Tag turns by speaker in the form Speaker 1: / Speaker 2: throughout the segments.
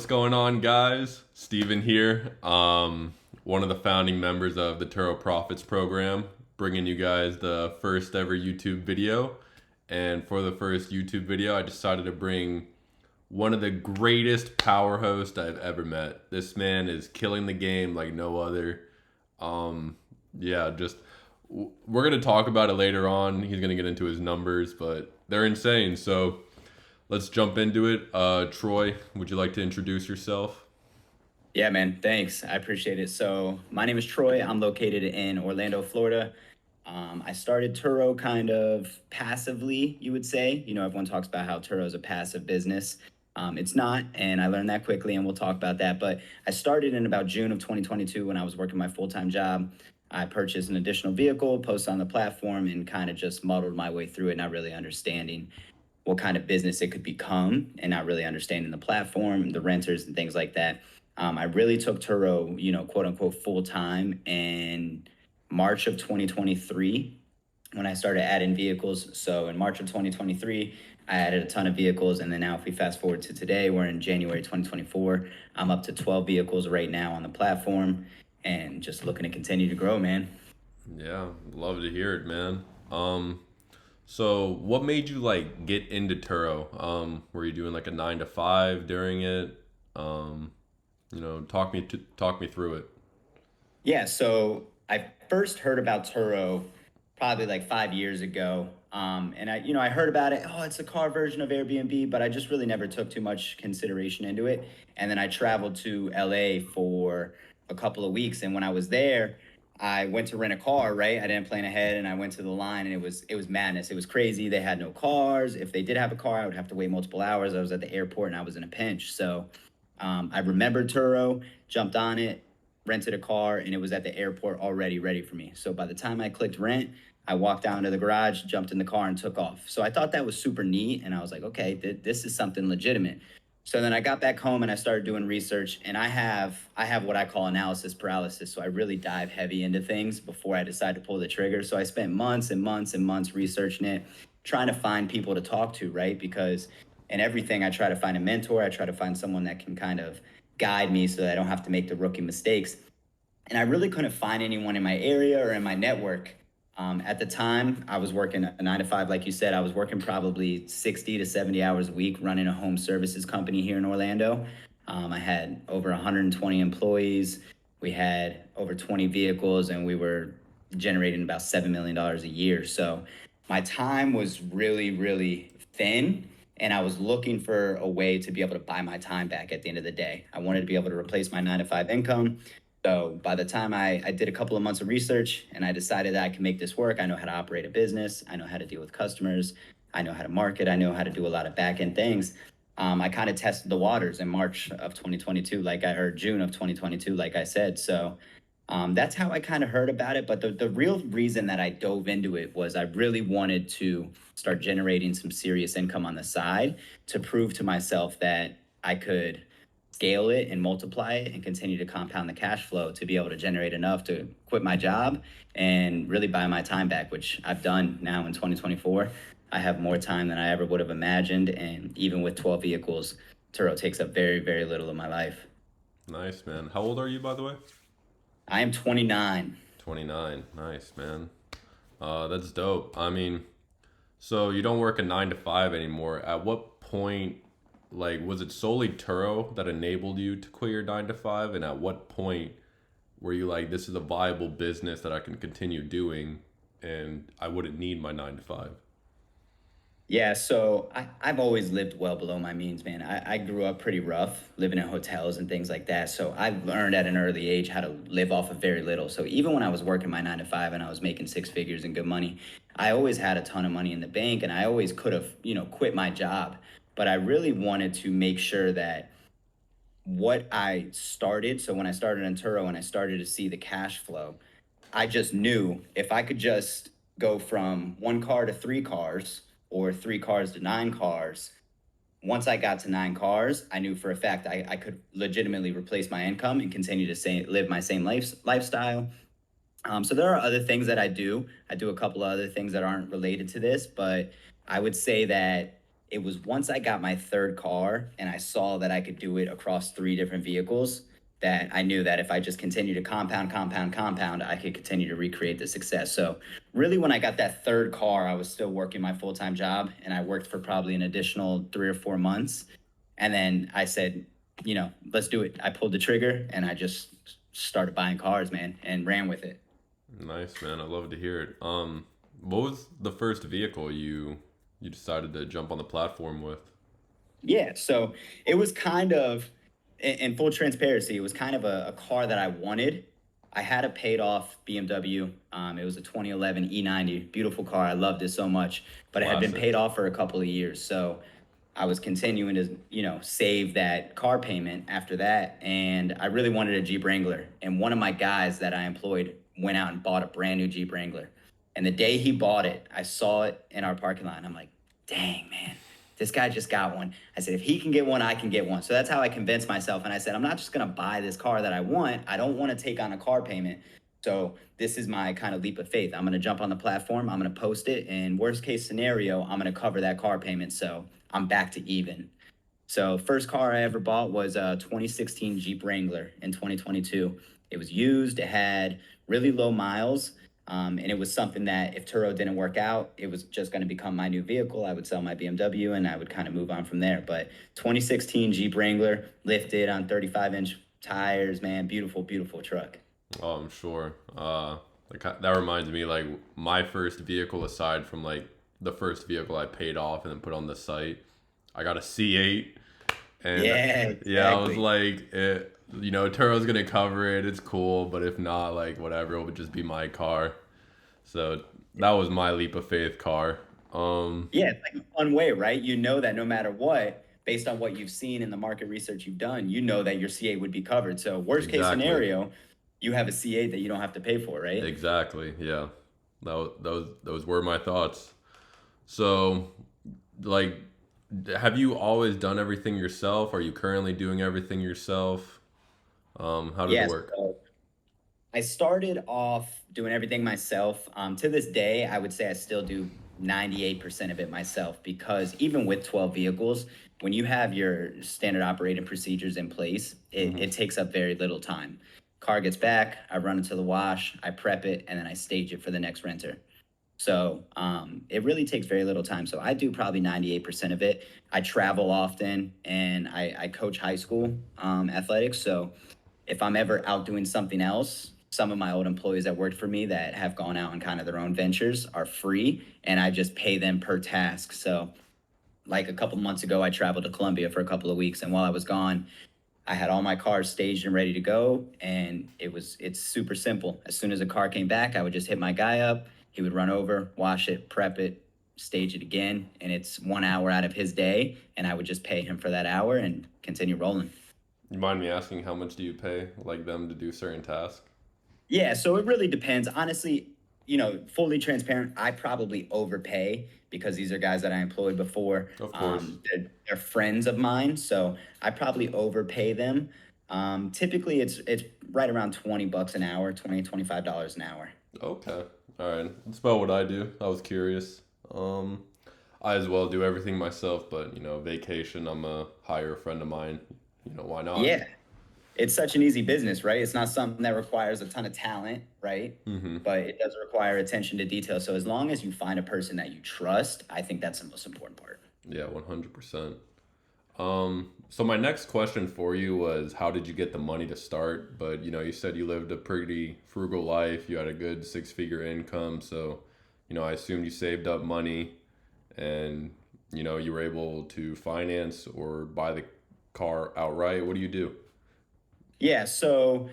Speaker 1: What's going on, guys? Steven here, one of the founding members of the Turo Profits program, bringing you guys the first ever YouTube video. And for the first YouTube video, I decided to bring one of the greatest power hosts I've ever met. This man is killing the game like no other. Um, yeah, just we're gonna talk about it later on. He's gonna get into his numbers, but they're insane. So let's jump into it. Troy, would you like to introduce yourself?
Speaker 2: Yeah, man. Thanks. I appreciate it. So, my name is Troy. I'm located in Orlando, Florida. I started Turo kind of passively, you would say. Everyone talks about how Turo is a passive business. It's not, and I learned that quickly, and we'll talk about that. But I started in about June of 2022 when I was working my full time job. I purchased an additional vehicle, posted on the platform, and kind of just muddled my way through it, not really understanding what kind of business it could become and not really understanding the platform, the renters, and things like that. I really took Turo, quote unquote, full time in March of 2023 when I started adding vehicles. So in March of 2023, I added a ton of vehicles. And then now, if we fast forward to today, we're in January 2024. I'm up to 12 vehicles right now on the platform and just looking to continue to grow, man.
Speaker 1: Yeah, love to hear it, man. So what made you like get into Turo? Were you doing like a 9 to 5 during it? Um, talk me through it.
Speaker 2: Yeah, so I first heard about Turo probably like 5 years ago. And I heard about it. Oh, it's a car version of Airbnb, but I just really never took too much consideration into it. And then I traveled to LA for a couple of weeks. And when I was there, I went to rent a car, right? I didn't plan ahead and I went to the line and it was madness. It was crazy. They had no cars. If they did have a car, I would have to wait multiple hours. I was at the airport and I was in a pinch. So I remembered Turo, jumped on it, rented a car, and it was at the airport already ready for me. So by the time I clicked rent, I walked down to the garage, jumped in the car, and took off. So I thought that was super neat, and I was like, okay, this is something legitimate. So then I got back home and I started doing research, and I have what I call analysis paralysis. So I really dive heavy into things before I decide to pull the trigger. So I spent months and months and months researching it, trying to find people to talk to, right? Because in everything, I try to find a mentor. I try to find someone that can kind of guide me so that I don't have to make the rookie mistakes. And I really couldn't find anyone in my area or in my network. At the time, I was working a 9 to 5, like you said. I was working probably 60 to 70 hours a week running a home services company here in Orlando. I had over 120 employees. We had over 20 vehicles, and we were generating about $7 million a year. So my time was really, really thin. And I was looking for a way to be able to buy my time back at the end of the day. I wanted to be able to replace my 9 to 5 income. So by the time I did a couple of months of research and I decided that I can make this work, I know how to operate a business, I know how to deal with customers, I know how to market, I know how to do a lot of back end things. I kind of tested the waters in March of 2022, or June of 2022, like I said. So that's how I kind of heard about it. But the real reason that I dove into it was I really wanted to start generating some serious income on the side to prove to myself that I could scale it and multiply it and continue to compound the cash flow to be able to generate enough to quit my job and really buy my time back, which I've done now in 2024. I have more time than I ever would have imagined. And even with 12 vehicles, Turo takes up very, very little of my life.
Speaker 1: Nice, man. How old are you, by the way?
Speaker 2: I am 29.
Speaker 1: 29. Nice, man. That's dope. I mean, so you don't work a 9 to 5 anymore. At what point, like, was it solely Turo that enabled you to quit your 9 to 5? And at what point were you like, this is a viable business that I can continue doing and I wouldn't need my 9 to 5?
Speaker 2: Yeah, so I've always lived well below my means, man. I grew up pretty rough, living in hotels and things like that. So I learned at an early age how to live off of very little. So even when I was working my 9 to 5 and I was making six figures and good money, I always had a ton of money in the bank and I always could have, quit my job. But I really wanted to make sure that what I started, so when I started in Turo and I started to see the cash flow, I just knew if I could just go from one car to three cars or three cars to nine cars, once I got to nine cars, I knew for a fact I could legitimately replace my income and continue to live my same lifestyle. So there are other things that I do. I do a couple of other things that aren't related to this, but I would say that it was once I got my third car and I saw that I could do it across three different vehicles that I knew that if I just continue to compound, I could continue to recreate the success. So really when I got that third car, I was still working my full-time job and I worked for probably an additional 3 or 4 months. And then I said, let's do it. I pulled the trigger and I just started buying cars, man, and ran with it.
Speaker 1: Nice, man. I love to hear it. What was the first vehicle you decided to jump on the platform with?
Speaker 2: Yeah, so it was kind of, in full transparency, it was kind of a car that I wanted. I had a paid off BMW. It was a 2011 E90, beautiful car. I loved it so much, but it had been
Speaker 1: Classic.
Speaker 2: paid off for a couple of years. So I was continuing to, save that car payment after that. And I really wanted a Jeep Wrangler. And one of my guys that I employed went out and bought a brand new Jeep Wrangler. And the day he bought it, I saw it in our parking lot. And I'm like, dang, man, this guy just got one. I said, if he can get one, I can get one. So that's how I convinced myself. And I said, I'm not just going to buy this car that I want. I don't want to take on a car payment. So this is my kind of leap of faith. I'm going to jump on the platform. I'm going to post it. And worst case scenario, I'm going to cover that car payment. So I'm back to even. So first car I ever bought was a 2016 Jeep Wrangler in 2022. It was used. It had really low miles. And it was something that if Turo didn't work out, it was just going to become my new vehicle. I would sell my BMW and I would kind of move on from there. But 2016 Jeep Wrangler, lifted on 35-inch tires, man, beautiful, beautiful truck.
Speaker 1: Oh, I'm sure. That reminds me, like my first vehicle, aside from like the first vehicle I paid off and then put on the site, I got a C8, and
Speaker 2: Yeah,
Speaker 1: yeah, I was
Speaker 2: exactly.
Speaker 1: like, Turo's gonna cover it. It's cool, but if not, like whatever, it would just be my car. So that was my leap of faith car.
Speaker 2: Yeah, it's like a fun way, right? You know that no matter what, based on what you've seen in the market research you've done, you know that your C8 would be covered. So worst case
Speaker 1: Exactly,
Speaker 2: scenario, you have a C8 that you don't have to pay for, right?
Speaker 1: exactly. Yeah, those were my thoughts. So, like, have you always done everything yourself? Are you currently doing everything yourself? How does it
Speaker 2: Yes.
Speaker 1: work?
Speaker 2: So I started off doing everything myself. To this day, I would say I still do 98% of it myself because even with 12 vehicles, when you have your standard operating procedures in place,
Speaker 1: Hmm.
Speaker 2: it takes up very little time. Car gets back, I run it to the wash, I prep it, and then I stage it for the next renter. So it really takes very little time. So I do probably 98% of it. I travel often and I coach high school athletics. So if I'm ever out doing something else, some of my old employees that worked for me that have gone out on kind of their own ventures are free and I just pay them per task. So like a couple months ago, I traveled to Colombia for a couple of weeks. And while I was gone, I had all my cars staged and ready to go. And it's super simple. As soon as a car came back, I would just hit my guy up. He would run over, wash it, prep it, stage it again. And it's 1 hour out of his day. And I would just pay him for that hour and continue rolling.
Speaker 1: You mind me asking how much do you pay like them to do certain tasks?
Speaker 2: Yeah, so it really depends. Honestly, fully transparent, I probably overpay because these are guys that I employed before.
Speaker 1: Of course.
Speaker 2: They're friends of mine, so I probably overpay them. Typically, it's right around $20 an hour, $25 an hour.
Speaker 1: Okay. All right. That's about what I do. I was curious. I as well do everything myself, but vacation, I'm a hire a friend of mine. Why not?
Speaker 2: Yeah, it's such an easy business, right? It's not something that requires a ton of talent, right?
Speaker 1: Mm-hmm.
Speaker 2: But it does require attention to detail. So as long as you find a person that you trust, I think that's the most important part.
Speaker 1: Yeah, 100%. So my next question for you was, how did you get the money to start? But you said you lived a pretty frugal life. You had a good six-figure income, so I assumed you saved up money, and you were able to finance or buy the car outright. What do you do?
Speaker 2: Yeah, so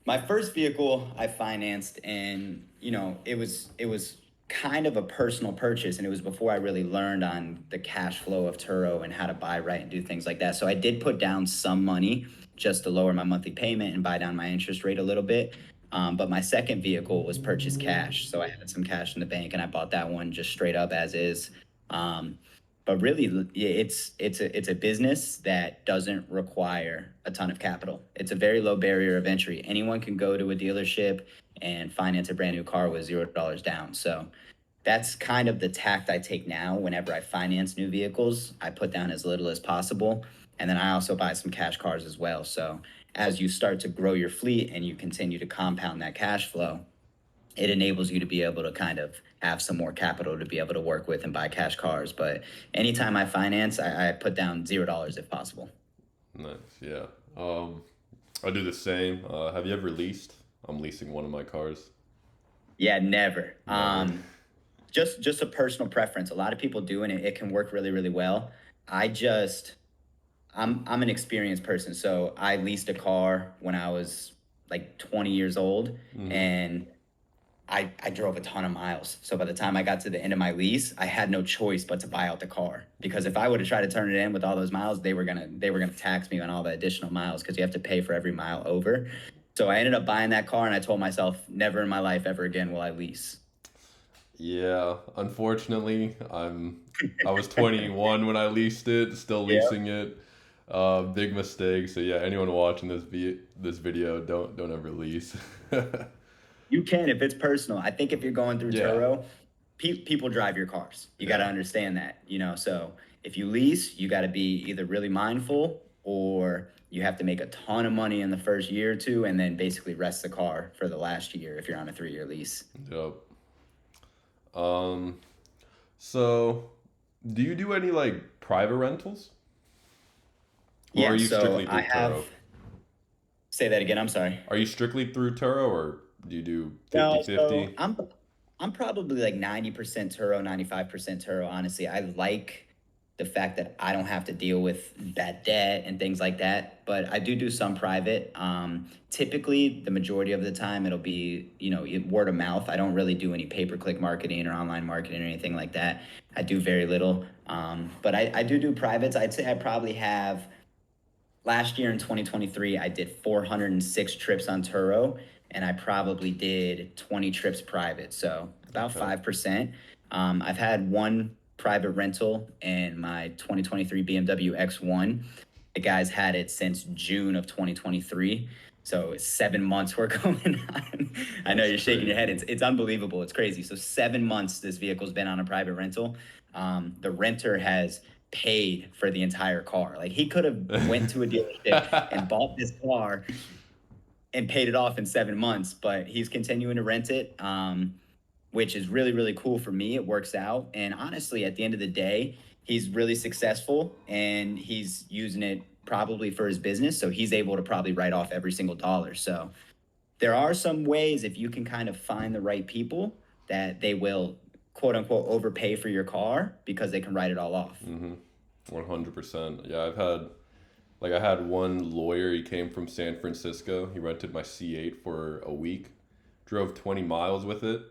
Speaker 2: my first vehicle I financed and it was kind of a personal purchase and it was before I really learned on the cash flow of Turo and how to buy right and do things like that. So I did put down some money just to lower my monthly payment and buy down my interest rate a little bit. But my second vehicle was purchased cash. So I had some cash in the bank and I bought that one just straight up as is. Um, but really, yeah, it's a business that doesn't require a ton of capital. It's a very low barrier of entry. Anyone can go to a dealership and finance a brand new car with $0 down. So that's kind of the tact I take now whenever I finance new vehicles. I put down as little as possible. And then I also buy some cash cars as well. So as you start to grow your fleet and you continue to compound that cash flow, it enables you to be able to kind of have some more capital to be able to work with and buy cash cars. But anytime I finance, I put down $0 if possible.
Speaker 1: Nice. Yeah. Um, I do the same. Have you ever leased? I'm leasing one of my cars.
Speaker 2: Yeah, never.
Speaker 1: Never.
Speaker 2: Just a personal preference. A lot of people do, and it can work really, really well. I just I'm an experienced person, so I leased a car when I was like 20 years old,
Speaker 1: Mm-hmm.
Speaker 2: and I drove a ton of miles. So by the time I got to the end of my lease, I had no choice but to buy out the car, because if I would have tried to turn it in with all those miles, they were gonna tax me on all the additional miles because you have to pay for every mile over. So I ended up buying that car, and I told myself, never in my life ever again will I lease.
Speaker 1: Yeah. Unfortunately, I was 21 when I leased it. Still
Speaker 2: Yeah.
Speaker 1: leasing it. Big mistake. So yeah, anyone watching this video, don't ever lease.
Speaker 2: You can if it's personal. I think if you're going through
Speaker 1: Yeah.
Speaker 2: Turo, people drive your cars. You got to
Speaker 1: Yeah.
Speaker 2: understand that. So if you lease, you got to be either really mindful, or you have to make a ton of money in the first year or two and then basically rest the car for the last year if you're on a 3-year lease.
Speaker 1: Yep. Um, so do you do any like private rentals? Or are
Speaker 2: Yeah,
Speaker 1: you
Speaker 2: so
Speaker 1: strictly
Speaker 2: I
Speaker 1: through
Speaker 2: have,
Speaker 1: Turo?
Speaker 2: say that again, I'm sorry.
Speaker 1: Are you strictly through Turo or do you do
Speaker 2: No,
Speaker 1: fifty-fifty?
Speaker 2: so I'm probably like 90% Turo, 95% Turo, honestly. I like the fact that I don't have to deal with bad debt and things like that, but I do some private. Typically, the majority of the time it'll be, word of mouth. I don't really do any pay-per-click marketing or online marketing or anything like that. I do very little. But I do privates. I'd say I probably have, last year in 2023, I did 406 trips on Turo, and I probably did 20 trips private. So about
Speaker 1: Okay.
Speaker 2: 5%. I've had one private rental in my 2023 BMW X1. The guy's had it since June of 2023. So 7 months we're going on. I know
Speaker 1: That's
Speaker 2: you're shaking your head.
Speaker 1: crazy.
Speaker 2: It's unbelievable. It's crazy. So 7 months this vehicle's been on a private rental. The renter has paid for the entire car. Like, he could have went to a dealership and bought this car and paid it off in 7 months, but he's continuing to rent it, which is really, really cool for me. It works out. And honestly, at the end of the day, he's really successful and he's using it probably for his business. So he's able to probably write off every single dollar. So there are some ways, if you can kind of find the right people, that they will quote unquote overpay for your car because they can write it all off.
Speaker 1: Mm-hmm. 100%. Yeah, I had one lawyer, he came from San Francisco. He rented my C8 for a week, drove 20 miles with it,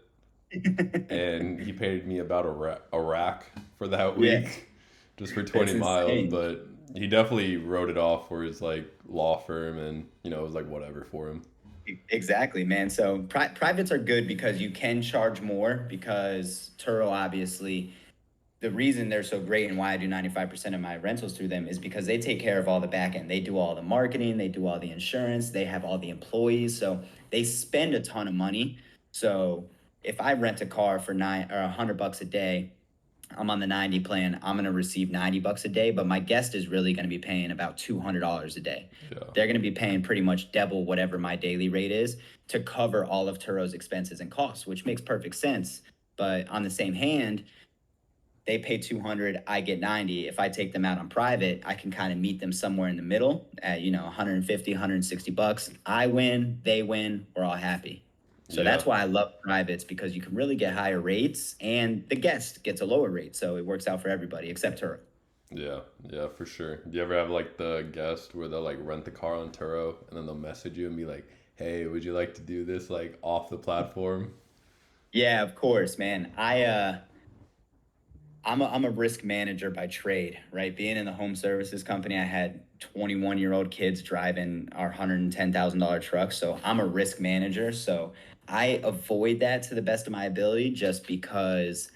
Speaker 1: and he paid me about a rack for that
Speaker 2: Yeah,
Speaker 1: week just for
Speaker 2: that's
Speaker 1: 20 miles,
Speaker 2: insane.
Speaker 1: but he definitely wrote it off for his like law firm and it was like whatever for him.
Speaker 2: Exactly, man. So privates are good because you can charge more, because Turo, obviously, the reason they're so great and why I do 95% of my rentals through them is because they take care of all the back end. They do all the marketing, they do all the insurance, they have all the employees. So they spend a ton of money. So if I rent a car for $100 a day, I'm on the 90 plan. I'm going to receive $90 a day, but my guest is really going to be paying about $200 a day.
Speaker 1: Yeah.
Speaker 2: They're going to be paying pretty much double whatever my daily rate is to cover all of Turo's expenses and costs, which makes perfect sense. But on the same hand, they pay 200, I get 90. If I take them out on private, I can kind of meet them somewhere in the middle at, 150, $160. I win, they win, we're all happy. So
Speaker 1: Yeah.
Speaker 2: that's why I love privates, because you can really get higher rates and the guest gets a lower rate. So it works out for everybody except her.
Speaker 1: Yeah, yeah, for sure. Do you ever have like the guest where they'll like rent the car on Turo and then they'll message you and be like, "Hey, would you like to do this like off the platform?"
Speaker 2: Yeah, of course, man. I'm a risk manager by trade, right? Being in the home services company, I had 21-year-old kids driving our $110,000 trucks. So I'm a risk manager. So I avoid that to the best of my ability, just because,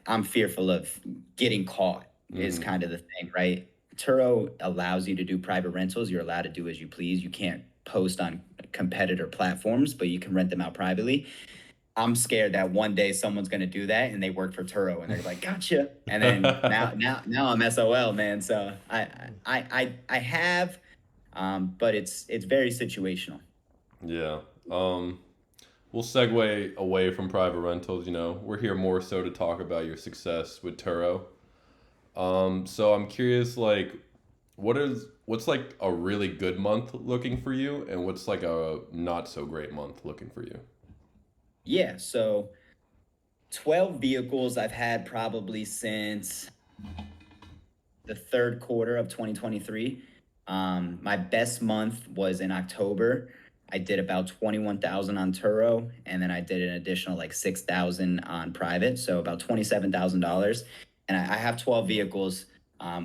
Speaker 2: I'm fearful of getting caught, is
Speaker 1: Mm-hmm.
Speaker 2: kind of the thing, right? Turo allows you to do private rentals. You're allowed to do as you please. You can't post on competitor platforms, but you can rent them out privately. I'm scared that one day someone's gonna do that and they work for Turo and they're like, gotcha. And then now I'm SOL, man. So I have, but it's very situational.
Speaker 1: Yeah. Um, we'll segue away from private rentals. We're here more so to talk about your success with Turo. So I'm curious, like, what's like a really good month looking for you, and what's like a not so great month looking for you?
Speaker 2: Yeah. So 12 vehicles I've had probably since the third quarter of 2023. My best month was in October. I did about 21,000 on Turo, and then I did an additional like 6,000 on private, so about $27,000. And I have 12 vehicles.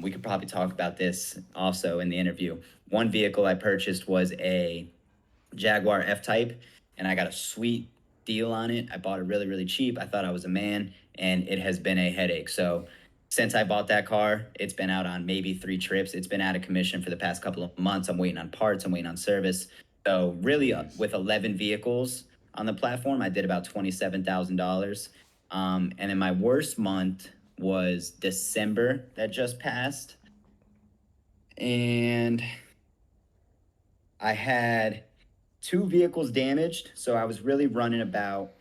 Speaker 2: We could probably talk about this also in the interview. One vehicle I purchased was a Jaguar F Type, and I got a sweet deal on it. I bought it really, really cheap. I thought I was a man, and it has been a headache. So since I bought that car, it's been out on maybe 3 trips. It's been out of commission for the past couple of months. I'm waiting on parts. I'm waiting on service. So really,
Speaker 1: Jeez.
Speaker 2: with 11 vehicles on the platform, I did about $27,000. And then my worst month was December that just passed, and I had 2 vehicles damaged. So I was really running about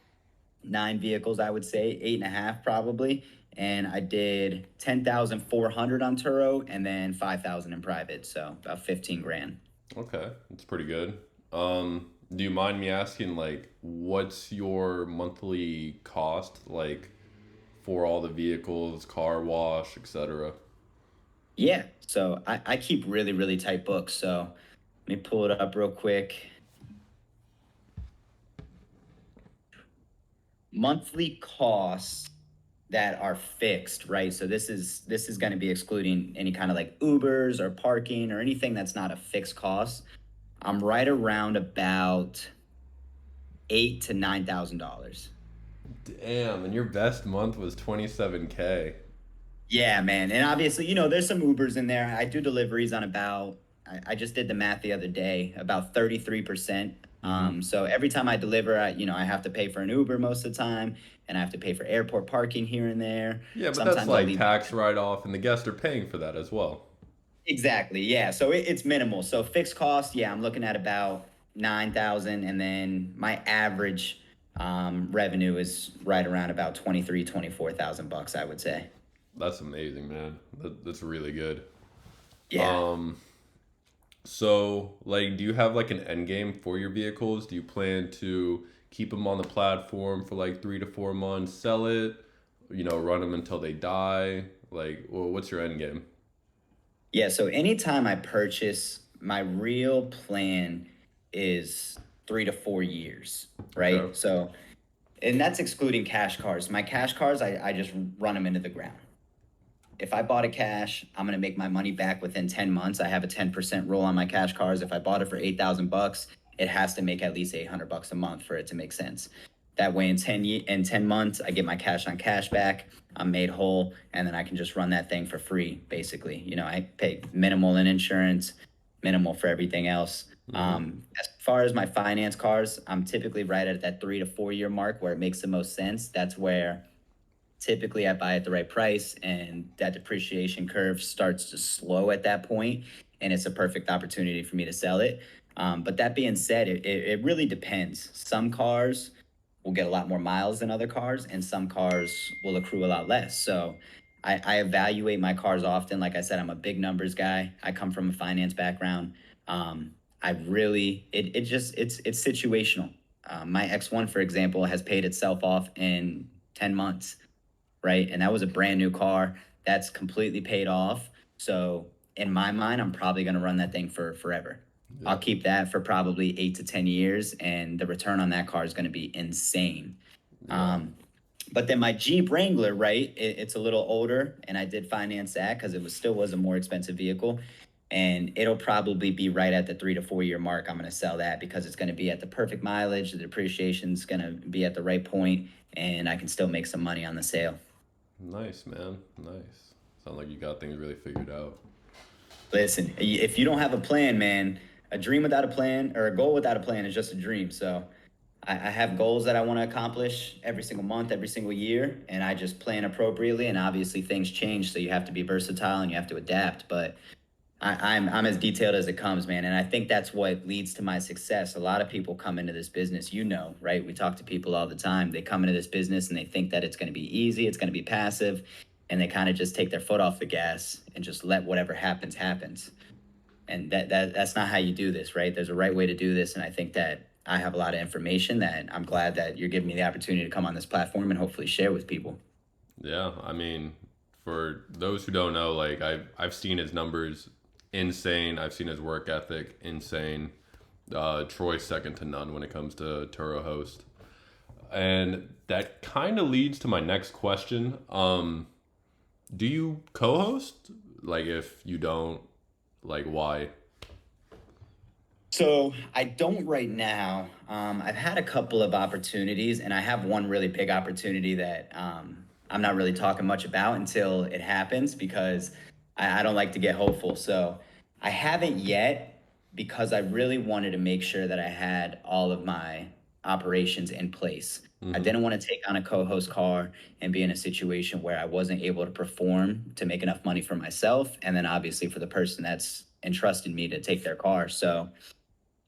Speaker 2: 9 vehicles, I would say, eight and a half probably. And I did 10,400 on Turo and then 5,000 in private. So about 15 grand.
Speaker 1: Okay, that's pretty good. Do you mind me asking, like, what's your monthly cost, like, for all the vehicles, car wash, etc.?
Speaker 2: Yeah. So I keep really, really tight books. So let me pull it up real quick. Monthly costs that are fixed, right? So this is going to be excluding any kind of like Ubers or parking or anything that's not a fixed cost. I'm right around about $8,000 to $9,000.
Speaker 1: Damn, and your best month was 27K.
Speaker 2: Yeah, man. And obviously, there's some Ubers in there. I do deliveries on about, I just did the math the other day, about 33%.
Speaker 1: Mm-hmm.
Speaker 2: So every time I deliver, I have to pay for an Uber most of the time, and I have to pay for airport parking here and there.
Speaker 1: Yeah, but that's
Speaker 2: Sometimes I'll
Speaker 1: like
Speaker 2: leave.
Speaker 1: tax write-off, and the guests are paying for that as well.
Speaker 2: Exactly. Yeah. So it's minimal. So fixed cost, yeah, I'm looking at about 9,000, and then my average revenue is right around about 24,000 bucks, I would say.
Speaker 1: That's amazing, man. That's really good.
Speaker 2: Yeah.
Speaker 1: Um, so, like, do you have like an end game for your vehicles? Do you plan to keep them on the platform for like 3 to 4 months, sell it, run them until they die? Like, well, what's your end game?
Speaker 2: Yeah. So anytime I purchase, my real plan is 3 to 4 years,
Speaker 1: Okay.
Speaker 2: right? So, and that's excluding cash cars. My cash cars, I just run them into the ground. If I bought it cash, I'm gonna make my money back within 10 months. I have a 10% rule on my cash cars. If I bought it for 8,000 bucks, it has to make at least 800 bucks a month for it to make sense. That way, in 10 months, I get my cash on cash back. I'm made whole, and then I can just run that thing for free. Basically, I pay minimal in insurance, minimal for everything else.
Speaker 1: Mm-hmm.
Speaker 2: As far as my finance cars, I'm typically right at that 3 to 4 year mark where it makes the most sense. That's where typically I buy at the right price, and that depreciation curve starts to slow at that point, and it's a perfect opportunity for me to sell it. But that being said, it really depends. Some cars will get a lot more miles than other cars, and some cars will accrue a lot less. So I evaluate my cars often. Like I said, I'm a big numbers guy. I come from a finance background. I really it just it's situational. My X1, for example, has paid itself off in 10 months, right? And that was a brand new car that's completely paid off. So in my mind, I'm probably going to run that thing for forever. I'll
Speaker 1: Yeah.
Speaker 2: keep that for probably 8 to 10 years, and the return on that car is going to be insane.
Speaker 1: Yeah.
Speaker 2: Um, but then my Jeep Wrangler, right? It's a little older, and I did finance that because it still was a more expensive vehicle, and it'll probably be right at the 3 to 4 year mark. I'm going to sell that because it's going to be at the perfect mileage. The depreciation's going to be at the right point, and I can still make some money on the sale.
Speaker 1: Nice, man. Nice. Sound like you got things really figured out.
Speaker 2: Listen, if you don't have a plan, man, a dream without a plan or a goal without a plan is just a dream. So I have goals that I want to accomplish every single month, every single year, and I just plan appropriately. And obviously, things change, so you have to be versatile and you have to adapt. But I'm as detailed as it comes, man. And I think that's what leads to my success. A lot of people come into this business, right? We talk to people all the time. They come into this business and they think that it's going to be easy, it's going to be passive, and they kind of just take their foot off the gas and just let whatever happens happens. And that's not how you do this, right? There's a right way to do this, and I think that I have a lot of information that I'm glad that you're giving me the opportunity to come on this platform and hopefully share with people.
Speaker 1: Yeah, I mean, for those who don't know, like I've seen his numbers insane. I've seen his work ethic insane. Troy's second to none when it comes to Turo Host. And that kind of leads to my next question. Do you co-host? Like if you don't, like why?
Speaker 2: So I don't right now. I've had a couple of opportunities, and I have one really big opportunity that I'm not really talking much about until it happens because I don't like to get hopeful. So I haven't yet because I really wanted to make sure that I had all of my operations in place. I
Speaker 1: Mm-hmm.
Speaker 2: didn't want to take on a co-host car and be in a situation where I wasn't able to perform to make enough money for myself, and then obviously for the person that's entrusted me to take their car. So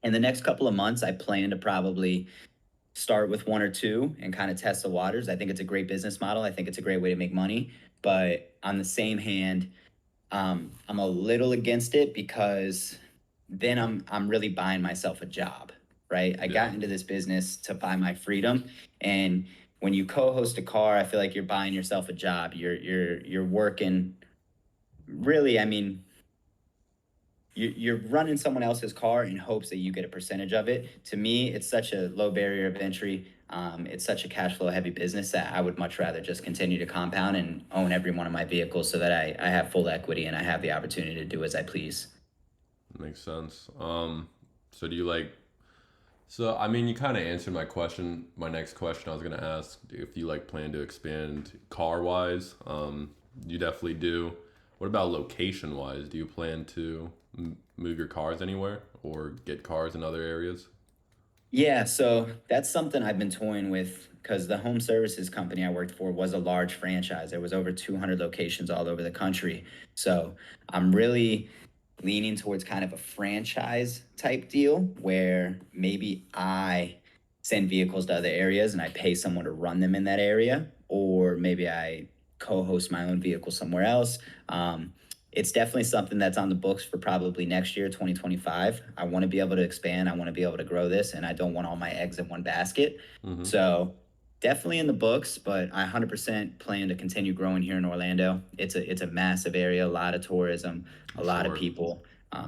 Speaker 2: in the next couple of months, I plan to probably start with one or two and kind of test the waters. I think it's a great business model. I think it's a great way to make money. But on the same hand, I'm a little against it because then I'm really buying myself a job, right? I
Speaker 1: Yeah,
Speaker 2: got into this business to buy my freedom, and when you co-host a car, I feel like you're buying yourself a job. You're working. Really, I mean, you're running someone else's car in hopes that you get a percentage of it. To me, it's such a low barrier of entry. It's such a cash flow heavy business that I would much rather just continue to compound and own every one of my vehicles so that I have full equity and I have the opportunity to do as I please.
Speaker 1: makes sense. So do you like? So I mean, you kind of answered my question. My next question I was gonna ask if you like plan to expand car wise. You definitely do. What about location wise? Do you plan to move your cars anywhere or get cars in other areas?
Speaker 2: Yeah, so that's something I've been toying with because the home services company I worked for was a large franchise. There was over 200 locations all over the country. So I'm really leaning towards kind of a franchise type deal where maybe I send vehicles to other areas and I pay someone to run them in that area, or maybe I co-host my own vehicle somewhere else. It's definitely something that's on the books for probably next year, 2025. I want to be able to expand. I want to be able to grow this, and I don't want all my eggs in one basket.
Speaker 1: Mm-hmm.
Speaker 2: So definitely in the books, but I 100% plan to continue growing here in Orlando. It's a massive area, a lot of tourism, a
Speaker 1: I'm
Speaker 2: lot of
Speaker 1: sure.
Speaker 2: people.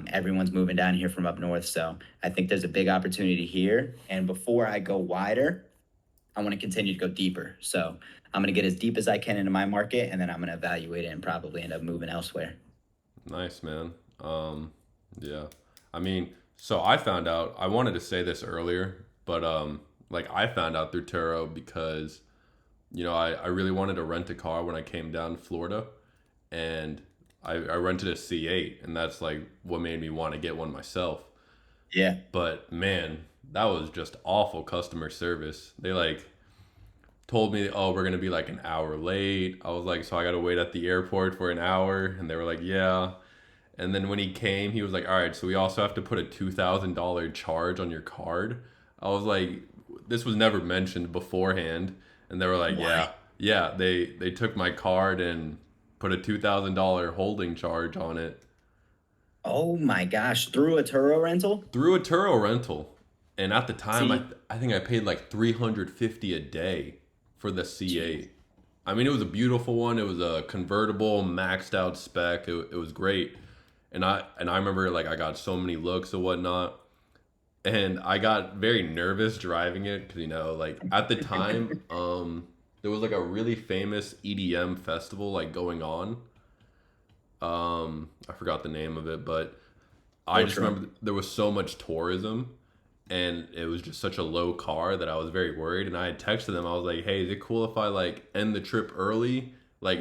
Speaker 2: Everyone's moving down here from up north, so I think there's a big opportunity here. And before I go wider, I want to continue to go deeper. So I'm going to get as deep as I can into my market, and then I'm going to evaluate it and probably end up moving elsewhere.
Speaker 1: Nice, man. Yeah. I mean, so I found out, I wanted to say this earlier, but like I found out through Turo because, I really wanted to rent a car when I came down to Florida and I rented a C8 and that's like what made me want to get one myself.
Speaker 2: Yeah.
Speaker 1: But man, that was just awful customer service. They like told me, "Oh, we're gonna be like an hour late." I was like, "So I gotta wait at the airport for an hour?" And they were like, "Yeah." And then when he came, he was like, "All right, so we also have to put a $2,000 charge on your card." I was like, "This was never mentioned beforehand." And they were like,
Speaker 2: What?
Speaker 1: "Yeah, yeah." They took my card and put a $2,000 holding charge on it
Speaker 2: Oh my gosh, through a Turo rental?
Speaker 1: through a Turo rental. And at the time, I
Speaker 2: See,
Speaker 1: I think I paid like 350 a day for the
Speaker 2: geez.
Speaker 1: C8. I mean, it was a beautiful one. It was a convertible, maxed out spec. It was great. And I remember like I got so many looks and whatnot, and I got very nervous driving it because like at the time, there was like a really famous EDM festival like going on. I forgot the name of it, but I just
Speaker 2: Ultra.
Speaker 1: remember there was so much tourism, and it was just such a low car that I was very worried. And I had texted them. I was like, "Hey, is it cool if I like end the trip early?" Like,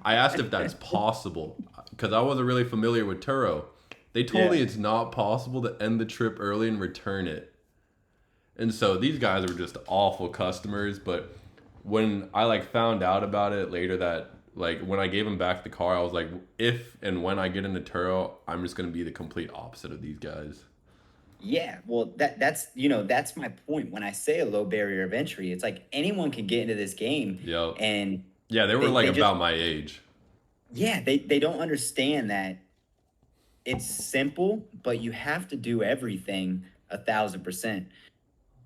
Speaker 1: I asked if that's possible because I wasn't really familiar with Turo. They told me
Speaker 2: Yeah.
Speaker 1: it's not possible to end the trip early and return it. And so these guys were just awful customers. But when I like found out about it later, that like when I gave him back the car, I was like, if and when I get into Turo, I'm just gonna be the complete opposite of these guys.
Speaker 2: Yeah, well, that's my point. When I say a low barrier of entry, it's like anyone can get into this game,
Speaker 1: Yep.
Speaker 2: and
Speaker 1: Yeah, they were
Speaker 2: they
Speaker 1: like
Speaker 2: they just
Speaker 1: about my age.
Speaker 2: yeah, they don't understand that it's simple, but you have to do everything 1,000%.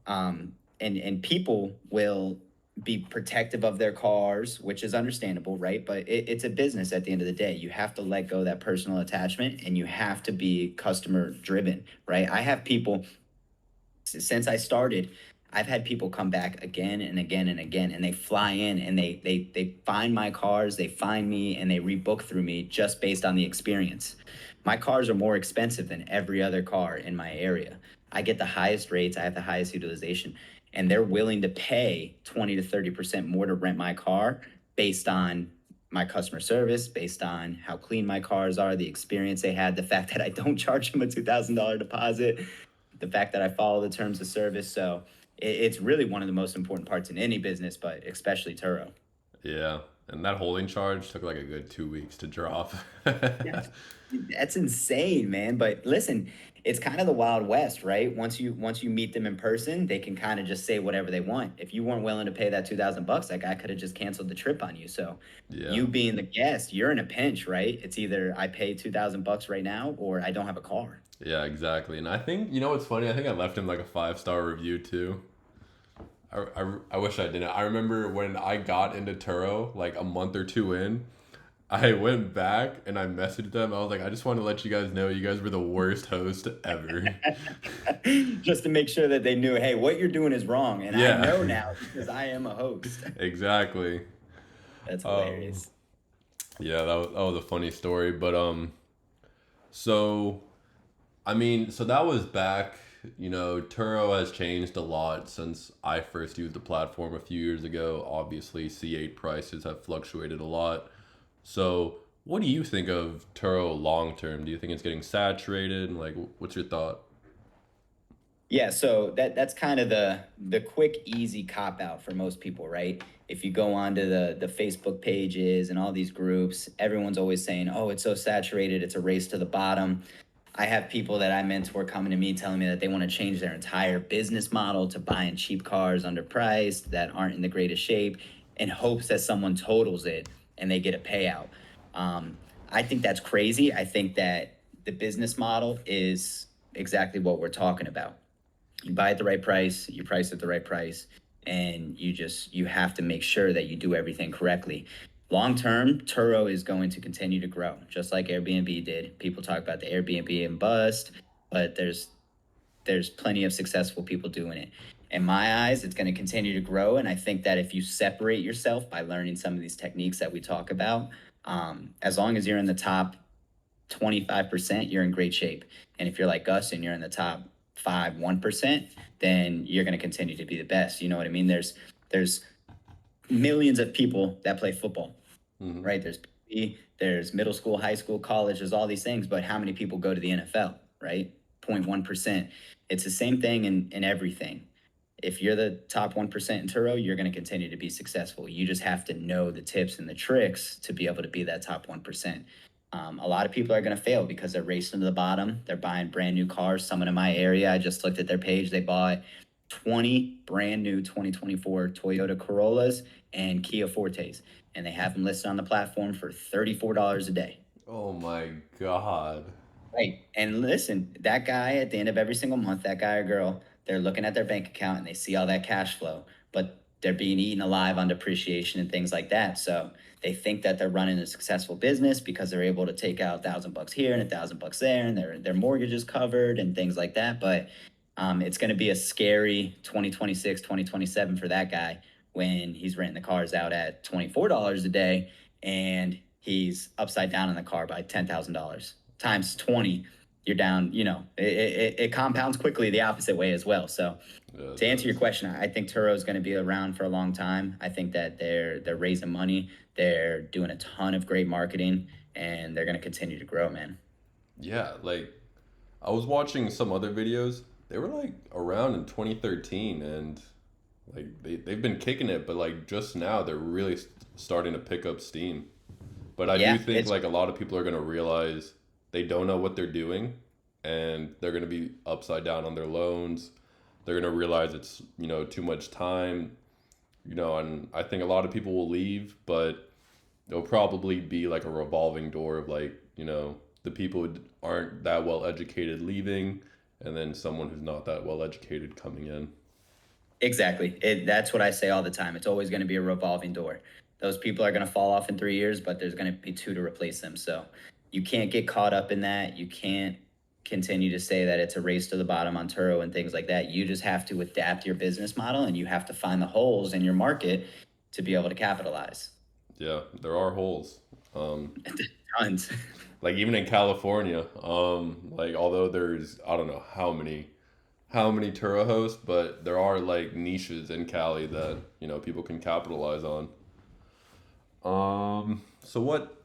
Speaker 2: And people will be protective of their cars, which is understandable, right? But it's a business at the end of the day. You have to let go of that personal attachment, and you have to be customer driven, right? I have people since I started, I've had people come back again and again and again, and they fly in and they find my cars, they find me, and they rebook through me just based on the experience. My cars are more expensive than every other car in my area. I get the highest rates, I have the highest utilization, and they're willing to pay 20 to 30% more to rent my car based on my customer service, based on how clean my cars are, the experience they had, the fact that I don't charge them a $2,000 deposit, the fact that I follow the terms of service. So it's really one of the most important parts in any business, but especially Turo.
Speaker 1: Yeah, and that holding charge took like a good 2 weeks to drop.
Speaker 2: Yes. That's insane, man. But listen, it's kind of the Wild West, right? Once you meet them in person, they can kind of just say whatever they want. If you weren't willing to pay that $2,000, that guy could have just canceled the trip on you. So
Speaker 1: Yeah.
Speaker 2: you being the guest, you're in a pinch, right? It's either I pay $2,000 right now or I don't have a car.
Speaker 1: Yeah, exactly. And I think, you know what's funny? I think I left him like a 5-star review too. I wish I didn't. I remember when I got into Turo, like a month or two in, I went back and I messaged them. I was like, I just want to let you guys know you guys were the worst host ever.
Speaker 2: Just to make sure that they knew, hey, what you're doing is wrong. And I
Speaker 1: Yeah,
Speaker 2: know now because I am a host.
Speaker 1: exactly.
Speaker 2: That's
Speaker 1: Um,
Speaker 2: hilarious.
Speaker 1: yeah, that was a funny story. But so I mean, so that was back. You know, Turo has changed a lot since I first used the platform a few years ago. Obviously, C8 prices have fluctuated a lot. So, what do you think of Turo long term? Do you think it's getting saturated? Like, what's your thought?
Speaker 2: Yeah, so that's kind of the quick, easy cop out for most people, right? If you go onto the Facebook pages and all these groups, everyone's always saying, "Oh, it's so saturated, it's a race to the bottom." I have people that I mentor coming to me telling me that they want to change their entire business model to buying cheap cars underpriced that aren't in the greatest shape in hopes that someone totals it and they get a payout. I think that's crazy. I think that the business model is exactly what we're talking about. You buy at the right price, you price at the right price, and you have to make sure that you do everything correctly. Long term, Turo is going to continue to grow, just like Airbnb did. People talk about the Airbnb and bust, but there's plenty of successful people doing it. In my eyes, it's going to continue to grow, and I think that if you separate yourself by learning some of these techniques that we talk about, as long as you're in the top 25%, you're in great shape. And if you're like us and you're in the top 1%, then you're going to continue to be the best. You know what I mean? There's millions of people that play football,
Speaker 1: Hmm.
Speaker 2: right? There's middle school, high school, college, there's all these things, but how many people go to the NFL, right? 0.1%. It's the same thing in everything. If you're the top 1% in Turo, you're going to continue to be successful. You just have to know the tips and the tricks to be able to be that top 1%. A lot of people are going to fail because they're racing to the bottom. They're buying brand new cars. Someone in my area, I just looked at their page. They bought 20 brand new 2024 Toyota Corollas and Kia Fortes, and they have them listed on the platform for $34 a day.
Speaker 1: Oh my God.
Speaker 2: Right. And listen, that guy at the end of every single month, that guy or girl, they're looking at their bank account and they see all that cash flow, but they're being eaten alive on depreciation and things like that. So they think that they're running a successful business because they're able to take out $1,000 here and $1,000 there, and their mortgage is covered and things like that. But it's going to be a scary 2026, 2027 for that guy when he's renting the cars out at $24 a day and he's upside down in the car by $10,000 times 20. You're down, it compounds quickly the opposite way as well. So
Speaker 1: Yeah, it
Speaker 2: to answer your
Speaker 1: does.
Speaker 2: question, I think Turo is going to be around for a long time. I think that they're raising money, they're doing a ton of great marketing, and they're going to continue to grow, man.
Speaker 1: Yeah, like I was watching some other videos. They were like around in 2013, and like they've been kicking it, but like just now they're really starting to pick up steam. But I do
Speaker 2: Yeah,
Speaker 1: think
Speaker 2: it's
Speaker 1: like a lot of people are going to realize they don't know what they're doing, and they're going to be upside down on their loans. They're going to realize it's, too much time, and I think a lot of people will leave, but there'll probably be like a revolving door of like, the people who aren't that well educated leaving, and then someone who's not that well educated coming in.
Speaker 2: exactly. That's what I say all the time. It's always going to be a revolving door. Those people are going to fall off in 3 years, but there's going to be two to replace them. So you can't get caught up in that. You can't continue to say that it's a race to the bottom on Turo and things like that. You just have to adapt your business model and you have to find the holes in your market to be able to capitalize.
Speaker 1: Yeah, there are holes. Um,
Speaker 2: Tons.
Speaker 1: like even in California, like although there's I don't know how many Turo hosts, but there are like niches in Cali that people can capitalize on. So what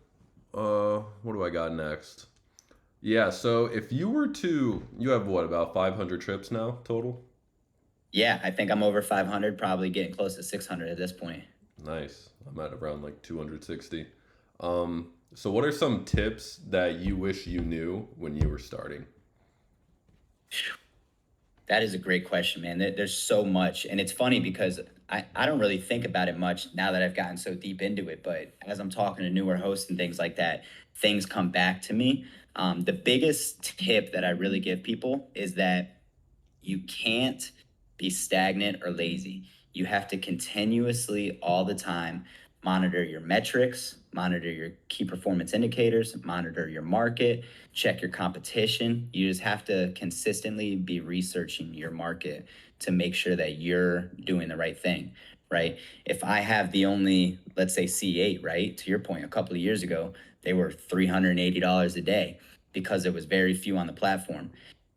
Speaker 1: do I got next? Yeah, so if you were to, you have what, about 500 trips now total?
Speaker 2: Yeah, I think I'm over 500, probably getting close to 600 at this point.
Speaker 1: Nice. I'm at around like 260. So what are some tips that you wish you knew when you were starting?
Speaker 2: That is a great question, man. There's so much. And it's funny because I don't really think about it much now that I've gotten so deep into it. But as I'm talking to newer hosts and things like that, things come back to me. The biggest tip that I really give people is that you can't be stagnant or lazy. You have to continuously, all the time, monitor your metrics, monitor your key performance indicators, monitor your market, check your competition. You just have to consistently be researching your market to make sure that you're doing the right thing, right? If I have the only, let's say, C8, right? To your point, a couple of years ago, they were $380 a day because there was very few on the platform.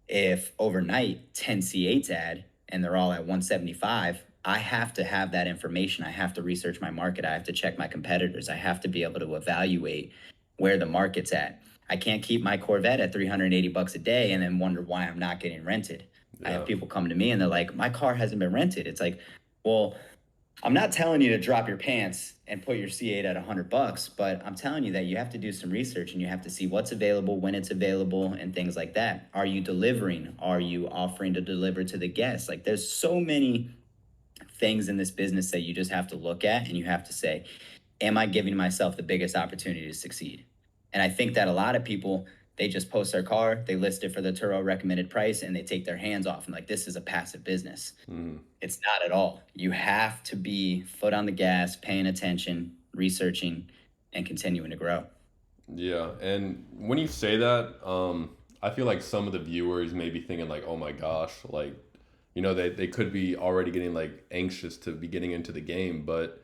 Speaker 2: If overnight 10 C8s add and they're all at 175, I have to have that information. I have to research my market. I have to check my competitors. I have to be able to evaluate where the market's at. I can't keep my Corvette at 380 bucks a day and then wonder why I'm not getting rented. I have
Speaker 1: Yeah.
Speaker 2: people come to me and they're like, my car hasn't been rented. It's like, well, I'm not telling you to drop your pants and put your C8 at 100 bucks, but I'm telling you that you have to do some research and you have to see what's available, when it's available, and things like that. Are you delivering? Are you offering to deliver to the guests? Like, there's so many things in this business that you just have to look at and you have to say, am I giving myself the biggest opportunity to succeed? And I think that a lot of people, they just post their car, they list it for the Turo recommended price, and they take their hands off and like, this is a passive business.
Speaker 1: Mhm.
Speaker 2: It's not at all. You have to be foot on the gas, paying attention, researching, and continuing to grow.
Speaker 1: Yeah, and when you say that, I feel like some of the viewers may be thinking like, "Oh my gosh," like, they could be already getting like anxious to be getting into the game, but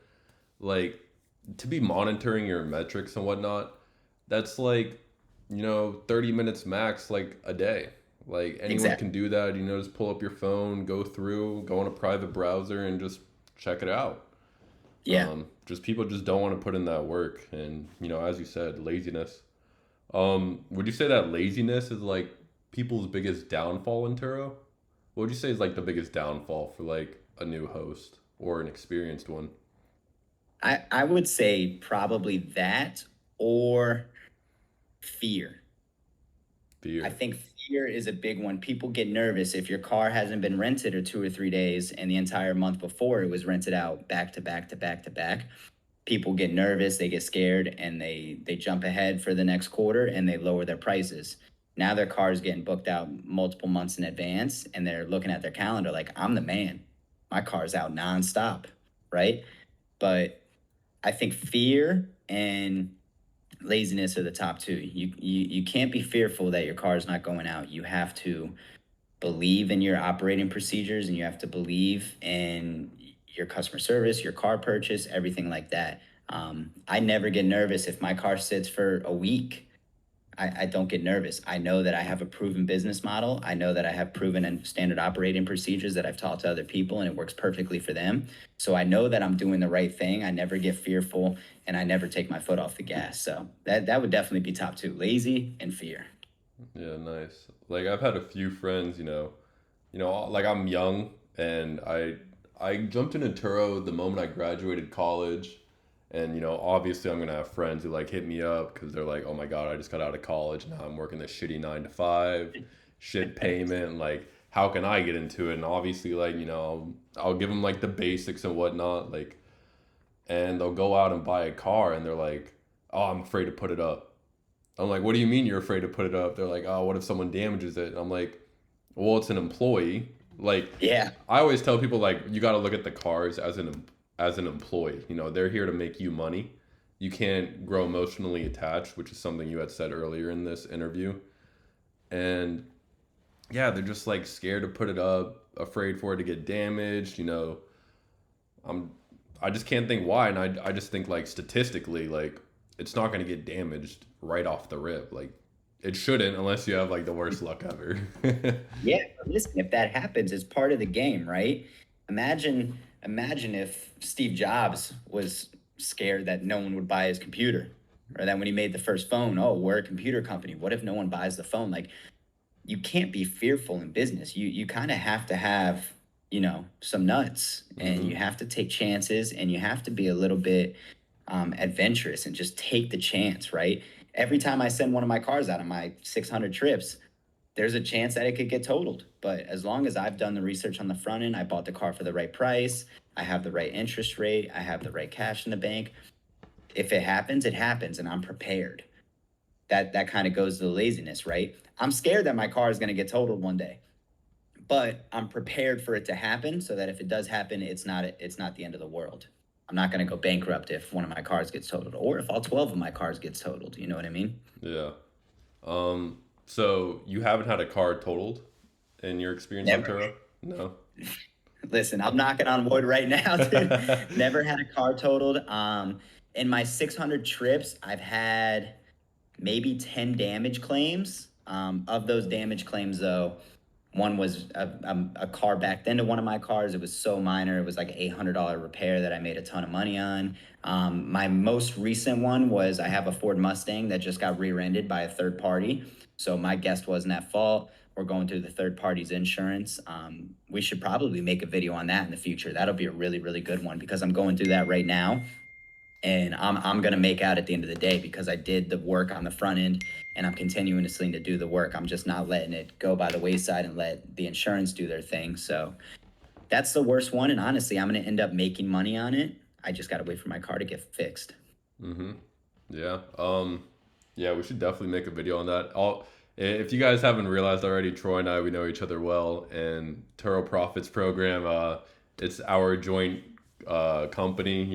Speaker 1: like to be monitoring your metrics and whatnot, that's like, 30 minutes max, like a day. Like anyone
Speaker 2: Exactly.
Speaker 1: can do that, just pull up your phone, go through, go on a private browser and just check it out.
Speaker 2: Yeah.
Speaker 1: Just people just don't want to put in that work, and as you said, laziness. Would you say that laziness is like people's biggest downfall in Turo? What would you say is like the biggest downfall for like a new host or an experienced one?
Speaker 2: I would say probably that or fear. I
Speaker 1: Fear.
Speaker 2: think fear is a big one. People get nervous if your car hasn't been rented or 2 or 3 days and the entire month before it was rented out back to back to back to back. People get nervous, they get scared, and they jump ahead for the next quarter and they lower their prices. Now their car is getting booked out multiple months in advance, and they're looking at their calendar like, I'm the man. My car's out nonstop, right? But I think fear and laziness are the top two. You can't be fearful that your car is not going out. You have to believe in your operating procedures and you have to believe in your customer service, your car purchase, everything like that. I never get nervous if my car sits for a week. I don't get nervous. I know that I have a proven business model. I know that I have proven and standard operating procedures that I've taught to other people and it works perfectly for them. So I know that I'm doing the right thing. I never get fearful and I never take my foot off the gas. So that would definitely be top two, lazy and fear.
Speaker 1: Yeah, nice. Like I've had a few friends, like I'm young and I jumped into Turo the moment I graduated college. And obviously I'm gonna have friends who like hit me up because they're like, "Oh my God, I just got out of college. Now I'm working this shitty 9 to 5, shit payment. Like, how can I get into it?" And obviously, like I'll give them like the basics and whatnot. Like, and they'll go out and buy a car, and they're like, "Oh, I'm afraid to put it up." I'm like, "What do you mean you're afraid to put it up?" They're like, "Oh, what if someone damages it?" And I'm like, "Well, it's an employee." Like,
Speaker 2: Yeah.
Speaker 1: I always tell people like you got to look at the cars as an employee. They're here to make you money. You can't grow emotionally attached, which is something you had said earlier in this interview. And yeah, they're just like scared to put it up, afraid for it to get damaged. I'm I just can't think why, and I just think like statistically, like it's not going to get damaged right off the rip. Like it shouldn't unless you have like the worst luck ever.
Speaker 2: Yeah, listen, if that happens, it's part of the game, right? Imagine if Steve Jobs was scared that no one would buy his computer, or that when he made the first phone, oh, we're a computer company. What if no one buys the phone? Like, you can't be fearful in business. You kind of have to have, some nuts, and you
Speaker 1: Hmm.
Speaker 2: have to take chances, and you have to be a little bit adventurous and just take the chance, right? Every time I send one of my cars out on my 600 trips, there's a chance that it could get totaled. But as long as I've done the research on the front end, I bought the car for the right price, I have the right interest rate, I have the right cash in the bank. If it happens, it happens, and I'm prepared. That kind of goes to the laziness, right? I'm scared that my car is going to get totaled one day, but I'm prepared for it to happen so that if it does happen, it's not the end of the world. I'm not going to go bankrupt if one of my cars gets totaled, or if all 12 of my cars gets totaled. You know what I mean?
Speaker 1: Yeah. So you haven't had a car totaled in your experience on
Speaker 2: Never.
Speaker 1: Turo? No.
Speaker 2: Listen, I'm knocking on wood right now, dude. Never had a car totaled. In my 600 trips, I've had maybe 10 damage claims. Of those damage claims, though, one was a car backed into one of my cars. It was so minor. It was like an $800 repair that I made a ton of money on. My most recent one was I have a Ford Mustang that just got rear-ended by a third party. So my guest wasn't at fault. We're going through the third party's insurance. We should probably make a video on that in the future. That'll be a really, really good one because I'm going through that right now, and I'm gonna make out at the end of the day because I did the work on the front end, and I'm continuing to do the work. I'm just not letting it go by the wayside and let the insurance do their thing. So that's the worst one, and honestly, I'm gonna end up making money on it. I just gotta wait for my car to get fixed.
Speaker 1: Mm-hmm. Yeah. Yeah, we should definitely make a video on that. If you guys haven't realized already, Troy and I, we know each other well, and Turo Profits program, it's our joint company.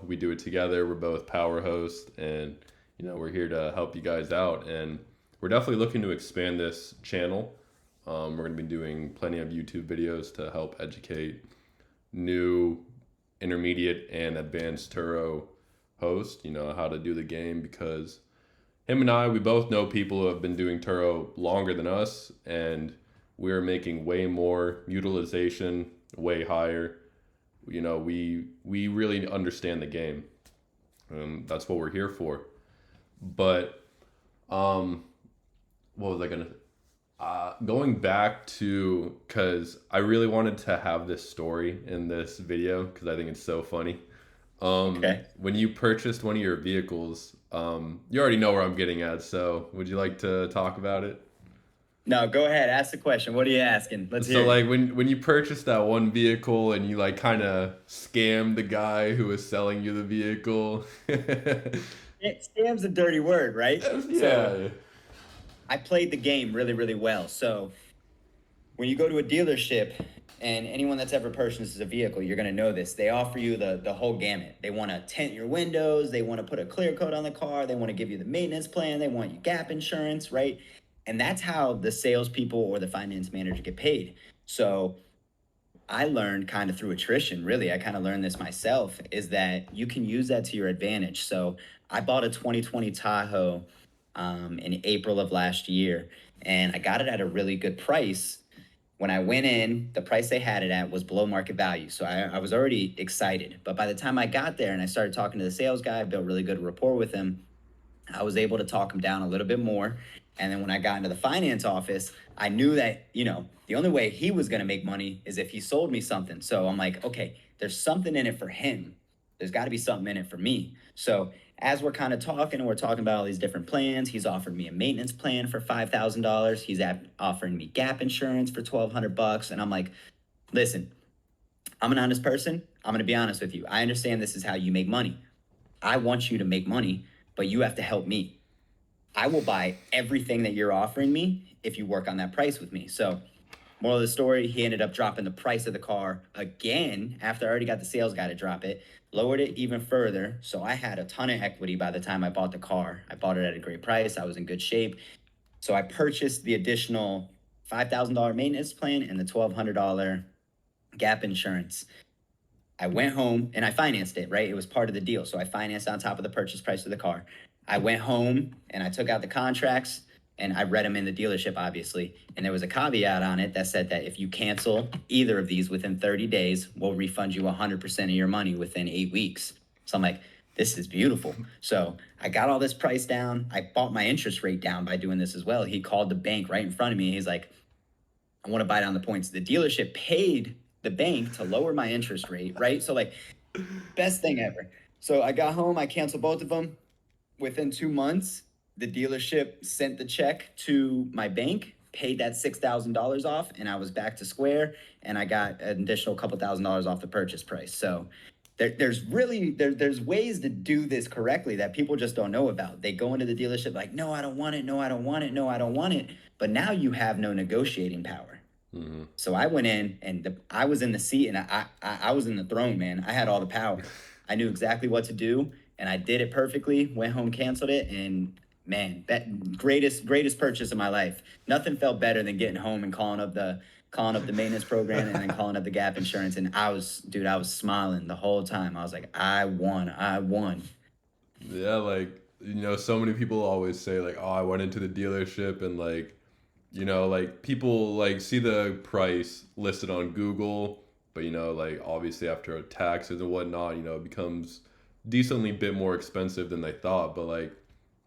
Speaker 1: We do it together. We're both power hosts, and we're here to help you guys out. And we're definitely looking to expand this channel. We're going to be doing plenty of YouTube videos to help educate new, intermediate, and advanced Turo host, how to do the game because him and we both know people who have been doing Turo longer than us, and we're making way more utilization, way higher. We really understand the game, and that's what we're here for. But um, what was I gonna? Going back to because I really wanted to have this story in this video because I think it's so funny.
Speaker 2: Okay.
Speaker 1: When you purchased one of your vehicles, you already know where I'm getting at. So, would you like to talk about it?
Speaker 2: No, go ahead. Ask the question. What are you asking? Let's
Speaker 1: So,
Speaker 2: hear it.
Speaker 1: like, when you purchased that one vehicle and you like kind of scammed the guy who was selling you the vehicle.
Speaker 2: Scam's a dirty word, right? So
Speaker 1: Yeah.
Speaker 2: I played the game really, really well. So when you go to a dealership, and anyone that's ever purchased a vehicle, you're going to know this. They offer you the whole gamut. They want to tint your windows. They want to put a clear coat on the car. They want to give you the maintenance plan. They want you gap insurance, right? And that's how the salespeople or the finance manager get paid. So I learned kind of through attrition, really. I kind of learned this myself, is that you can use that to your advantage. So I bought a 2020 Tahoe in April of last year, and I got it at a really good price. When I went in, the price they had it at was below market value. So I was already excited. But by the time I got there and I started talking to the sales guy, I built really good rapport with him. I was able to talk him down a little bit more. And then when I got into the finance office, I knew that, the only way he was going to make money is if he sold me something. So I'm like, okay, there's something in it for him. There's got to be something in it for me. So as we're kind of talking and we're talking about all these different plans, he's offered me a maintenance plan for $5,000. He's offering me gap insurance for $1,200. And I'm like, listen, I'm an honest person. I'm going to be honest with you. I understand this is how you make money. I want you to make money, but you have to help me. I will buy everything that you're offering me if you work on that price with me. So, moral of the story, he ended up dropping the price of the car again after I already got the sales guy to drop it, lowered it even further. So, I had a ton of equity by the time I bought the car. I bought it at a great price. I was in good shape. So, I purchased the additional $5,000 maintenance plan and the $1,200 gap insurance. I went home and I financed it, right? It was part of the deal. So I financed on top of the purchase price of the car. I went home and I took out the contracts and I read them in the dealership, obviously. And there was a caveat on it that said that if you cancel either of these within 30 days, we'll refund you 100% of your money within 8 weeks. So I'm like, this is beautiful. So I got all this price down. I bought my interest rate down by doing this as well. He called the bank right in front of me. He's like, I want to buy down the points. The dealership paid the bank to lower my interest rate, right? So like best thing ever. So I got home, I canceled both of them. Within 2 months, the dealership sent the check to my bank, paid that $6,000 off, and I was back to square. And I got an additional couple $1,000s off the purchase price. So there's ways to do this correctly that people just don't know about. They go into the dealership like, no, I don't want it, no, I don't want it, no, I don't want it. But now you have no negotiating power.
Speaker 1: Mm-hmm.
Speaker 2: So I went in and I was in the seat and I was in the throne, man. I had all the power. I knew exactly what to do and I did it perfectly. Went home, canceled it, and man, that greatest purchase of my life. Nothing felt better than getting home and calling up the maintenance program and then calling up the gap insurance. And I was smiling the whole time. I was like, I won.
Speaker 1: Yeah, like, so many people always say like, "Oh, I went into the dealership and like, like people like see the price listed on Google, but like obviously after taxes and whatnot, it becomes decently bit more expensive than they thought." But like,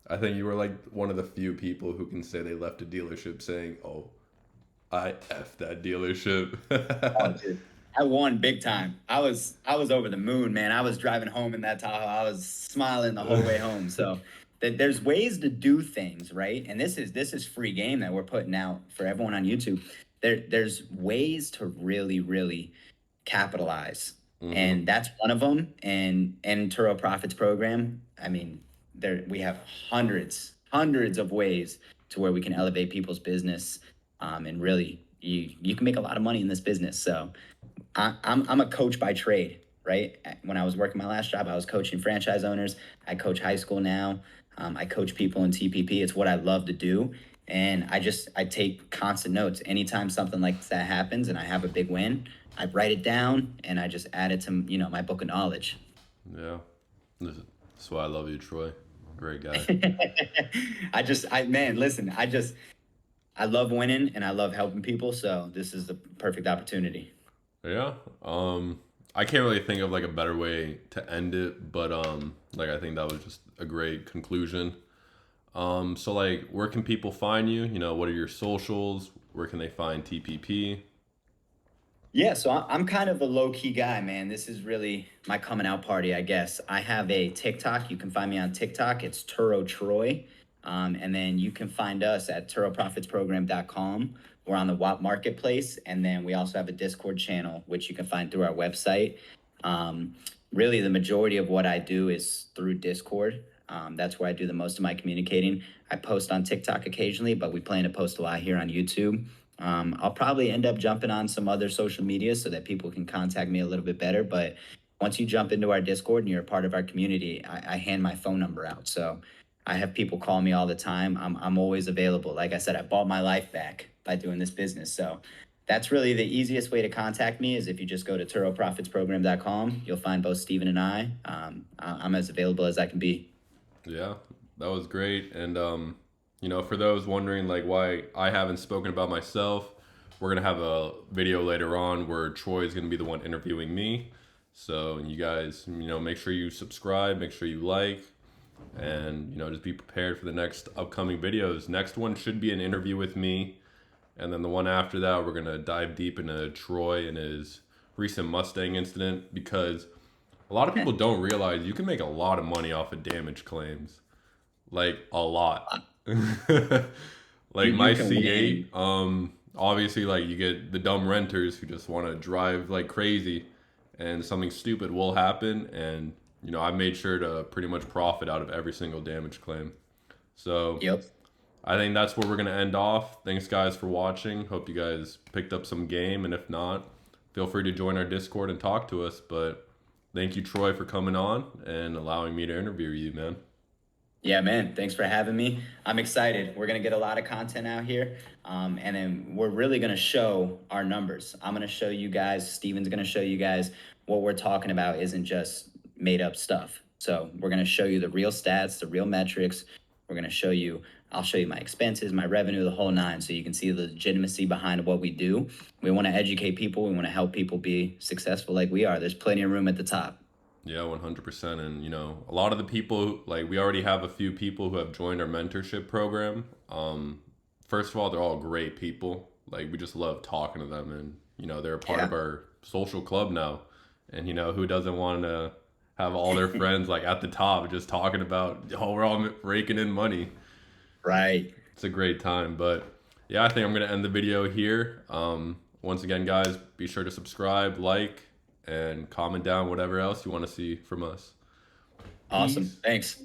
Speaker 1: I think you were like one of the few people who can say they left a dealership saying, "Oh, I f that dealership."
Speaker 2: Oh, dude. I won big time. I was over the moon, man. I was driving home in that Tahoe. I was smiling the whole way home. So there's ways to do things, right? And this is free game that we're putting out for everyone on YouTube. There's ways to really, really capitalize.
Speaker 1: Mm-hmm.
Speaker 2: And that's one of them. And Turo Profits program, I mean, there we have hundreds of ways to where we can elevate people's business. And really you can make a lot of money in this business. So I'm a coach by trade, right? When I was working my last job, I was coaching franchise owners. I coach high school now. I coach people in TPP. It's what I love to do. And I take constant notes. Anytime something like that happens and I have a big win, I write it down and I just add it to, my book of knowledge.
Speaker 1: Yeah, that's why I love you, Troy. Great guy.
Speaker 2: Man, listen, I love winning and I love helping people. So this is the perfect opportunity.
Speaker 1: Yeah. I can't really think of like a better way to end it, but like I think that was just a great conclusion. So like where can people find you? What are your socials? Where can they find TPP?
Speaker 2: Yeah, so I'm kind of a low key guy, man. This is really my coming out party, I guess. I have a TikTok. You can find me on TikTok. It's Turo Troy. And then you can find us at turoprofitsprogram.com. We're on the WAP Marketplace. And then we also have a Discord channel, which you can find through our website. Um, Really, the majority of what I do is through Discord. That's where I do the most of my communicating. I post on TikTok occasionally, but we plan to post a lot here on YouTube. I'll probably end up jumping on some other social media so that people can contact me a little bit better. But once you jump into our Discord and you're a part of our community, I hand my phone number out. So I have people call me all the time. I'm always available. Like I said, I bought my life back by doing this business. So that's really the easiest way to contact me is if you just go to turoprofitsprogram.com. You'll find both Steven and I. I'm as available as I can be.
Speaker 1: Yeah, that was great. And for those wondering like why I haven't spoken about myself, we're gonna have a video later on where Troy is gonna be the one interviewing me. So you guys, make sure you subscribe, make sure you like, And just be prepared for the next upcoming videos. Next one should be an interview with me, and then the one after that, we're gonna dive deep into Troy and his recent Mustang incident, because a lot of people don't realize you can make a lot of money off of damage claims, like a lot.
Speaker 2: You
Speaker 1: Like
Speaker 2: you
Speaker 1: my
Speaker 2: can
Speaker 1: C8,
Speaker 2: win.
Speaker 1: obviously, like you get the dumb renters who just want to drive like crazy, and something stupid will happen, and I made sure to pretty much profit out of every single damage claim. So
Speaker 2: Yep.
Speaker 1: I think that's where we're gonna end off. Thanks guys for watching. Hope you guys picked up some game, and if not, feel free to join our Discord and talk to us. But thank you, Troy, for coming on and allowing me to interview you, man.
Speaker 2: Yeah, man. Thanks for having me. I'm excited. We're gonna get a lot of content out here, and then we're really gonna show our numbers. I'm gonna show you guys. Steven's gonna show you guys what we're talking about isn't just made up stuff. So we're gonna show you the real stats, the real metrics. We're gonna show you. I'll show you my expenses, my revenue, the whole nine, so you can see the legitimacy behind what we do. We want to educate people. We want to help people be successful like we are. There's plenty of room at the top.
Speaker 1: Yeah, 100%. And a lot of the people, like we already have a few people who have joined our mentorship program. First of all, they're all great people. Like we just love talking to them, and they're a part
Speaker 2: Yeah.
Speaker 1: of our social club now. And who doesn't want to have all their friends like at the top just talking about, oh, we're all raking in money.
Speaker 2: Right.
Speaker 1: It's a great time. But yeah, I think I'm gonna end the video here. Once again, guys, be sure to subscribe, like, and comment down whatever else you want to see from us.
Speaker 2: Awesome.
Speaker 1: Peace.
Speaker 2: Thanks.